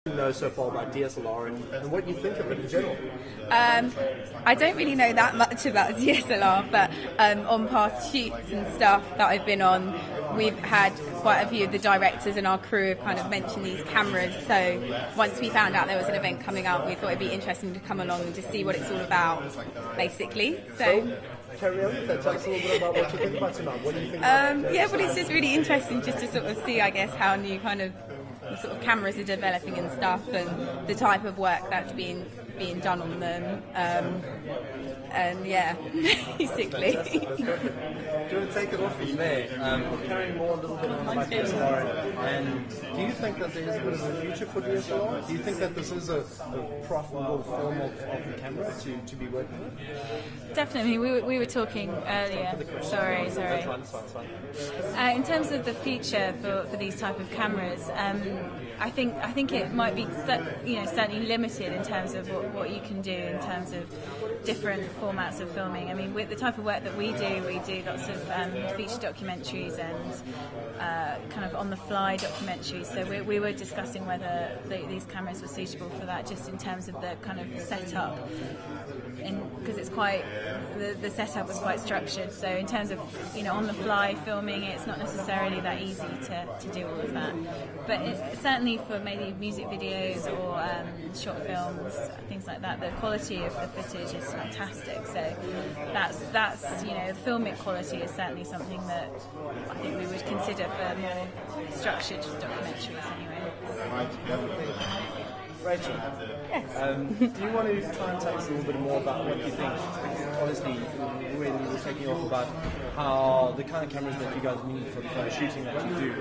Know so far about DSLR and what you think of it in general? I don't really know that much about DSLR, but on past shoots and stuff that I've been on, we've had quite a few of the directors and our crew have kind of mentioned these cameras. So once we found out there was an event coming up, we thought it'd be interesting to come along and just see what it's all about, basically. So carry on with that. Tell us a little bit about what you think about tonight. What do you think? Yeah, but it's just really interesting just to sort of see, I guess, how new kind of sort of cameras are developing and stuff, and the type of work that's being done on them, and yeah, basically. Do you want to take it off from there? Carrying more a little bit on about DSLR, and do you think that there is a bit of a future for DSLR? Do you think that this is a profitable form of the camera to be working with? Definitely. We were talking earlier. Sorry. That's fine. In terms of the future for these type of cameras, I think it might be certainly limited in terms of what you can do in terms of different formats of filming. I mean, with the type of work that we do lots of feature documentaries and kind of on-the-fly documentaries. So we were discussing whether these cameras were suitable for that, just in terms of the kind of setup, because it's quite the setup was quite structured. So in terms of on-the-fly filming, it's not necessarily that easy to do all of that. But certainly for maybe music videos or short films, things like that, the quality of the footage is fantastic. So that's the filmic quality is certainly something that I think we would consider for more structured documentaries anyway. Rachel, Yes. do you want to try and tell us a little bit more about what you think? Honestly, when you were taking off about how the kind of cameras that you guys need for the kind of shooting that you do,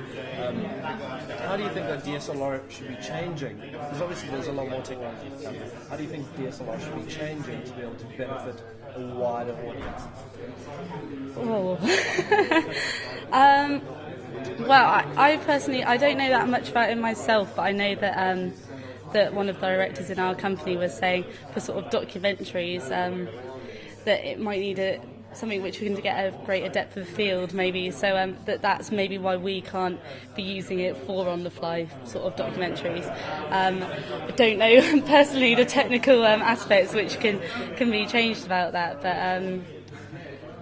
how do you think that DSLR should be changing? Because obviously there's a lot more technology in the camera. How do you think DSLR should be changing to be able to benefit a wider audience? Well, I personally, I don't know that much about it myself, but I know that that one of the directors in our company was saying for sort of documentaries that it might need something which we can get a greater depth of field, maybe. So that's maybe why we can't be using it for on-the-fly sort of documentaries. I don't know personally the technical aspects which can be changed about that, but.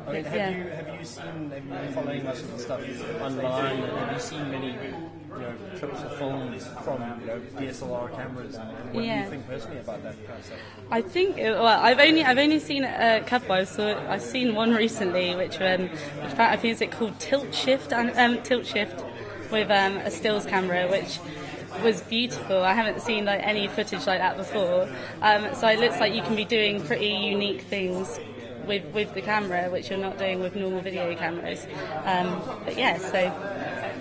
I mean, have you been following most of the stuff online? Have you seen many, clips of films from DSLR cameras? And what do you think personally about that kind of stuff? I think I've only seen a couple. I've seen one recently, which I think is it called Tilt Shift with a stills camera, which was beautiful. I haven't seen any footage like that before. So it looks like you can be doing pretty unique things with the camera, which you're not doing with normal video cameras. But yeah, so.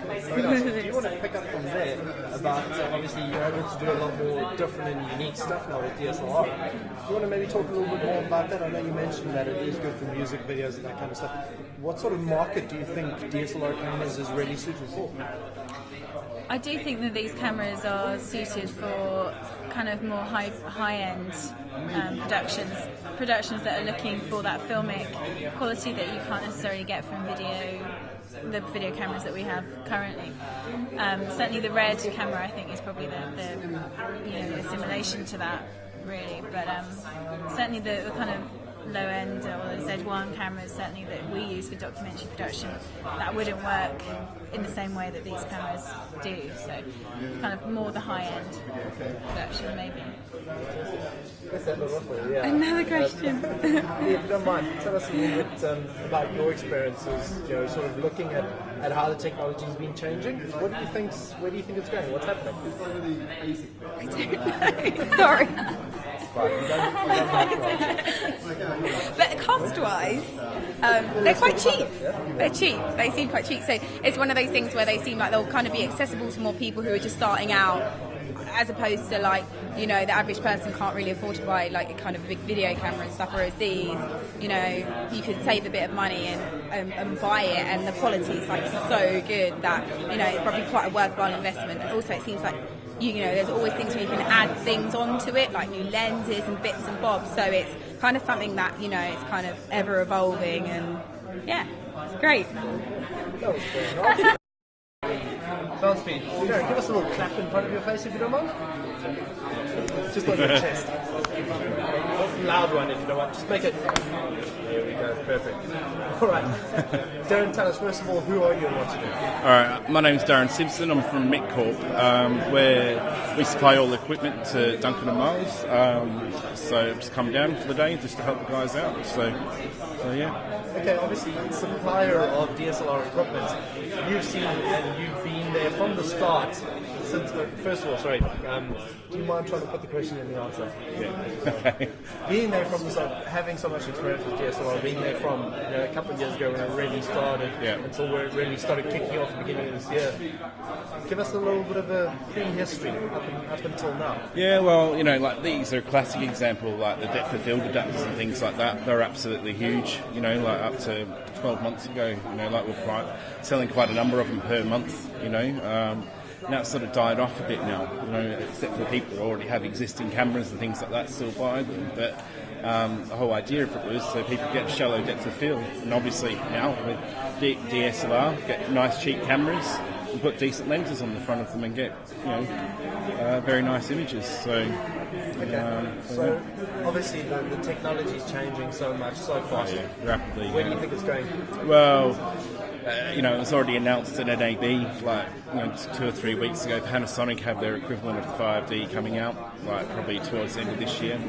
Very nice. Do you want to pick up from there about obviously you're able to do a lot more different and unique stuff now with DSLR? Do you want to maybe talk a little bit more about that? I know you mentioned that it is good for music videos and that kind of stuff. What sort of market do you think DSLR cameras is really suited for? I do think that these cameras are suited for kind of more high-end productions that are looking for that filmic quality that you can't necessarily get from the video cameras that we have currently. Certainly the Red camera, I think, is probably the assimilation to that, really. But certainly the kind of low-end or the Z1 cameras, certainly that we use for documentary production, that wouldn't work in the same way that these cameras do. So kind of more the high-end production, maybe. Another question. If you don't mind, tell us a little bit about your experiences, sort of looking at how the technology has been changing. Where do you think it's going? What's happening? I don't know. Sorry. But cost-wise, they're quite cheap. They're cheap. They seem quite cheap. So it's one of those things where they seem like they'll kind of be accessible to more people who are just starting out, as opposed to the average person can't really afford to buy a kind of big video camera and stuff. Whereas these, you could save a bit of money and buy it, and the quality is so good that it's probably quite a worthwhile investment. And also, it seems like there's always things where you can add things onto it, like new lenses and bits and bobs. So it's kind of something that it's kind of ever evolving, and yeah, it's great. Sounds speed. Darren, give us a little clap in front of your face if you don't mind. Just on your chest. Loud one if you don't want. Just make it. There we go. Perfect. All right. Darren, tell us first of all, who are you and what you do? All right, my name's Darren Simpson. I'm from MidCorp, where we supply all the equipment to Duncan and Miles. So I've just come down for the day just to help the guys out. So yeah. Okay, obviously, supplier of DSLR equipment. You've seen and you've been there from the start. Since first of all, sorry, do you mind trying to put the question in the answer? Yeah. Being there from the start, having so much experience with DSLR, being there from a couple of years ago when it really started until where it really started kicking off at the beginning of this year. Give us a little bit of a prehistory up until now. Yeah, well, like these are a classic example, like the depth of field adapters and things like that. They're absolutely huge. Like up to 12 months ago, like we're selling quite a number of them per month. Now it's sort of died off a bit now, except for people who already have existing cameras and things like that still buy them. But the whole idea of it was so people get shallow depth of field, and obviously now with DSLR, get nice cheap cameras and put decent lenses on the front of them and get very nice images. So obviously the technology is changing so much, so fast. Yeah, rapidly. Where do you think it's going? Well, it was already announced at NAB like 2 or 3 weeks ago. Panasonic have their equivalent of 5D coming out, like probably towards the end of this year,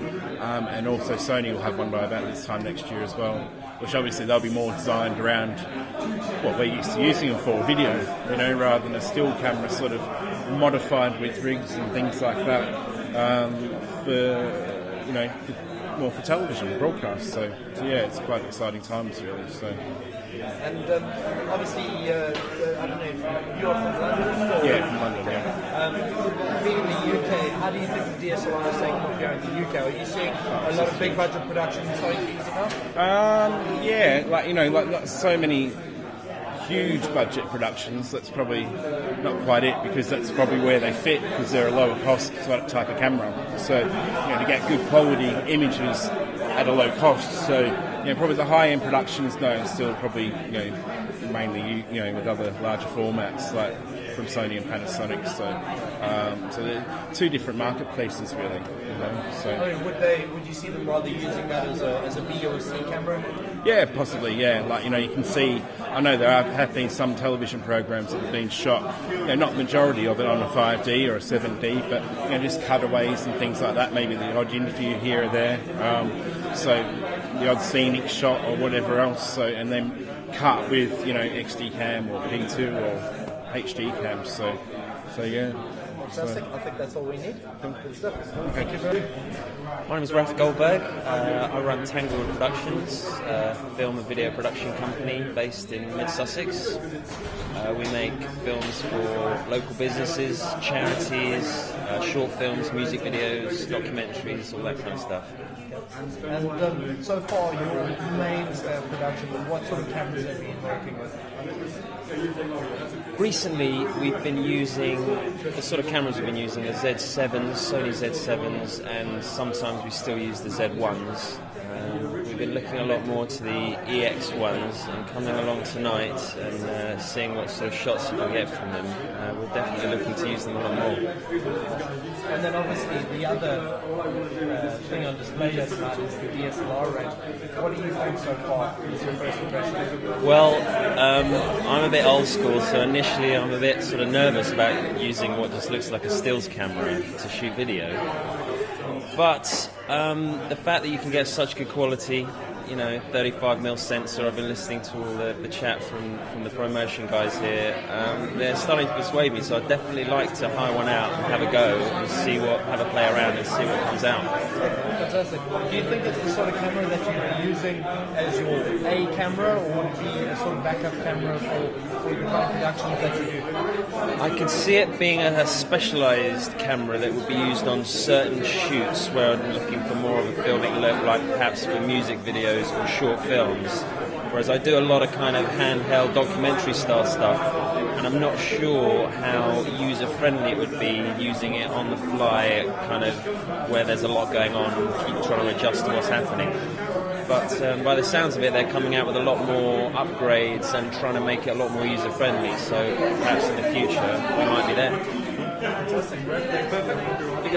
and also Sony will have one by about this time next year as well. Which obviously they'll be more designed around what we're used to using them for, video, rather than a still camera, sort of modified with rigs and things like that more for television broadcast. So yeah, it's quite exciting times really. So. And obviously, I don't know if you're from London. Or, yeah, from London. Yeah. Being in the UK, how do you think the DSLR is taking off here in the UK? Are you seeing a lot of big budget productions starting to use it now? Yeah, like so many huge budget productions. That's probably not quite it, because that's probably where they fit, because they're a lower cost type of camera. So to get good quality images at a low cost. So probably the high-end productions still probably mainly with other larger formats like from Sony and Panasonic. So they're two different marketplaces really. So would you see them rather using that as a B or C camera? Yeah, possibly. Yeah, you can see. I know there have been some television programs that have been shot. Not majority of it on a 5D or a 7D, but just cutaways and things like that. Maybe the odd interview here or there. So the odd scenic shot or whatever else. So and then cut with XD cam or P2 or HD cam. So yeah. Fantastic. I think that's all we need. Good stuff. Thank you very much. My name is Ralph Goldberg. I run Tangled Productions, a film and video production company based in mid-Sussex. We make films for local businesses, charities, short films, music videos, documentaries, all that kind of stuff. And so far, your main production, what sort of cameras have you been working with? Recently, we've been using, the sort of cameras we've been using are Z7s, Sony Z7s, and sometimes we still use the Z1s. We've been looking a lot more to the EX1s and coming along tonight and seeing what sort of shots you can get from them. We're definitely looking to use them a lot more. And then obviously the other thing on display here tonight is the DSLR range. What do you think so far is your first impression? Well, I'm a bit old school, so initially I'm a bit sort of nervous about using what just looks like a stills camera to shoot video. But the fact that you can get such good quality, 35mm sensor, I've been listening to all the chat from the promotion guys here, they're starting to persuade me, so I'd definitely like to hire one out and have a go and have a play around and see what comes out. Fantastic. Do you think it's the sort of camera that you'd be using as your A camera, or would it be a sort of backup camera for your kind of productions that you do? I can see it being a specialised camera that would be used on certain shoots where I'm looking for more of a filmic look, like perhaps for music videos or short films. Whereas I do a lot of kind of handheld documentary style stuff, and I'm not sure how user friendly it would be using it on the fly, kind of where there's a lot going on, keep trying to adjust to what's happening. But by the sounds of it, they're coming out with a lot more upgrades and trying to make it a lot more user friendly. So perhaps in the future we might be there.